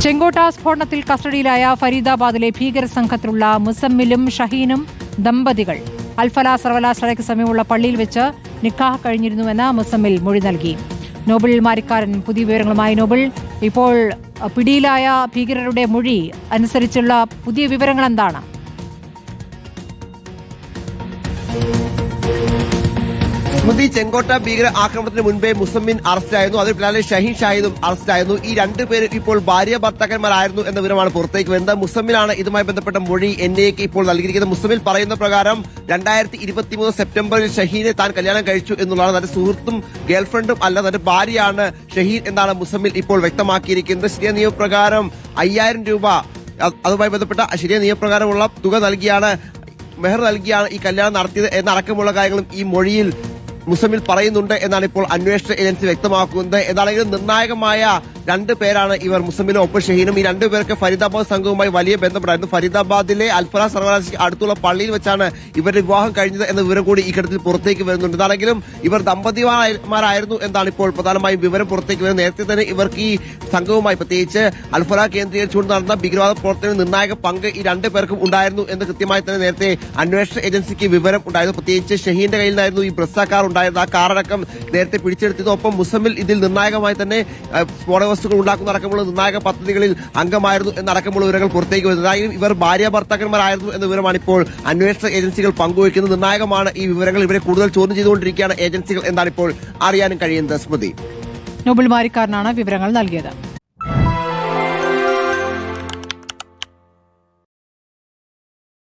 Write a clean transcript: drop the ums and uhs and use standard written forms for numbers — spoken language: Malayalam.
ചെങ്കോട്ട സ്ഫോടനത്തിൽ കസ്റ്റഡിയിലായ ഫരീദാബാദിലെ ഭീകര സംഘത്തിലുള്ള മുസമ്മിലും ഷഹീനും ദമ്പതികൾ അൽഫല സർവകലാശാലയ്ക്ക് സമീപമുള്ള പള്ളിയിൽ വെച്ച് നിക്കാഹ് കഴിഞ്ഞിരുന്നുവെന്ന് മുസമ്മിൽ മൊഴി നൽകി. നോബിൾ മാരിക്കാരൻ പുതിയ വിവരങ്ങളുമായി. നോബിൾ, ഇപ്പോൾ പിടിയിലായ ഭീകരരുടെ മൊഴി അനുസരിച്ചുള്ള പുതിയ വിവരങ്ങൾ എന്താണ്? സ്മൃതി, ചെങ്കോട്ട ഭീകര ആക്രമണത്തിന് മുൻപേ മുസമ്മിൻ അറസ്റ്റായിരുന്നു. അതിന് പിന്നാലെ ഷഹീൻ ഷാഹിദും അറസ്റ്റായിരുന്നു. ഈ രണ്ടുപേരും ഇപ്പോൾ ഭാര്യ ഭർത്താക്കന്മാരായിരുന്നു എന്ന വിവരമാണ് പുറത്തേക്ക് വരുന്നത്. മുസമ്മിനാണ് ഇതുമായി ബന്ധപ്പെട്ട മൊഴി എൻഐഎക്ക് ഇപ്പോൾ നൽകിയിരിക്കുന്നത്. മുസമ്മിൽ പറയുന്ന പ്രകാരം 2023 സെപ്റ്റംബറിൽ ഷഹീനെ താൻ കല്യാണം കഴിച്ചു എന്നുള്ളതാണ്. തന്റെ സുഹൃത്തും ഗേൾഫ്രണ്ടും അല്ല, തന്റെ ഭാര്യയാണ് ഷഹീൻ എന്നാണ് മുസമ്മിൽ ഇപ്പോൾ വ്യക്തമാക്കിയിരിക്കുന്നത്. ശരിയ നിയമപ്രകാരം 5000 രൂപ അതുമായി ബന്ധപ്പെട്ട ശരിയ നിയമപ്രകാരമുള്ള തുക നൽകിയാണ്, മെഹർ നൽകിയാണ് ഈ കല്യാണം നടത്തിയത് എന്നടക്കമുള്ള കാര്യങ്ങളും ഈ മൊഴിയിൽ മുസമ്മിൽ പറയുന്നുണ്ട് എന്നാണ് ഇപ്പോൾ അന്വേഷണ ഏജൻസി വ്യക്തമാക്കുന്നത്. എന്താണെങ്കിലും നിർണായകമായ 2 പേരാണ് ഇവർ, മുസമ്മിലും ഒപ്പം ഷഹീനും. ഈ 2 പേർക്ക് ഫരീദാബാദ് സംഘവുമായി വലിയ ബന്ധപ്പെടായിരുന്നു. ഫരീദാബാദിലെ അൽഫല സർവകലാശാലയ്ക്ക് അടുത്തുള്ള പള്ളിയിൽ വെച്ചാണ് ഇവരുടെ വിവാഹം കഴിഞ്ഞത് എന്ന വിവരം കൂടി ഈ ഘട്ടത്തിൽ പുറത്തേക്ക് വരുന്നുണ്ട്. എന്താണെങ്കിലും ഇവർ ദമ്പതിമാരായിരുന്നു എന്നാണ് ഇപ്പോൾ പ്രധാനമായും വിവരം പുറത്തേക്ക് വരുന്നത്. നേരത്തെ തന്നെ ഇവർക്ക് ഈ സംഘവുമായി, പ്രത്യേകിച്ച് അൽഫല കേന്ദ്രീകരിച്ചുകൊണ്ട് നടന്ന ഭീകരവാദ പ്രവർത്തനത്തിൽ നിർണായക പങ്ക് ഈ 2 പേർക്കും ഉണ്ടായിരുന്നു എന്ന് കൃത്യമായി തന്നെ നേരത്തെ അന്വേഷണ ഏജൻസിക്ക് വിവരം ഉണ്ടായിരുന്നു. പ്രത്യേകിച്ച് ഷഹീന്റെ കയ്യിൽ നിന്നായിരുന്നു ഈ ബ്രസ്സ കാർ ഉണ്ടായിരുന്നത്. ആ കാറടക്കം നേരത്തെ പിടിച്ചെടുത്തത്. ഒപ്പം മുസമ്മിൽ ഇതിൽ നിർണായകമായി തന്നെ സ്ഫോടക വസ്തുക്കൾ ഉണ്ടാക്കുന്ന അടക്കമുള്ള നിർണായക പദ്ധതികളിൽ അംഗമായിരുന്നു എന്നടക്കമുള്ള വിവരങ്ങൾ പുറത്തേക്ക് വരുന്നത്. ഇവർ ഭാര്യ ഭർത്താക്കന്മാരായിരുന്നു എന്ന വിവരമാണ് ഇപ്പോൾ അന്വേഷണ ഏജൻസികൾ പങ്കുവയ്ക്കുന്നത്. നിർണായകമാണ് ഈ വിവരങ്ങൾ. ഇവരെ കൂടുതൽ ചോദ്യം ചെയ്തുകൊണ്ടിരിക്കുകയാണ് ഏജൻസികൾ എന്നാണ് ഇപ്പോൾ അറിയാനും കഴിയുന്നത്. സ്മൃതി, നോബിൾ മാരിക്കാരനാണ് വിവരങ്ങൾ നൽകിയത്.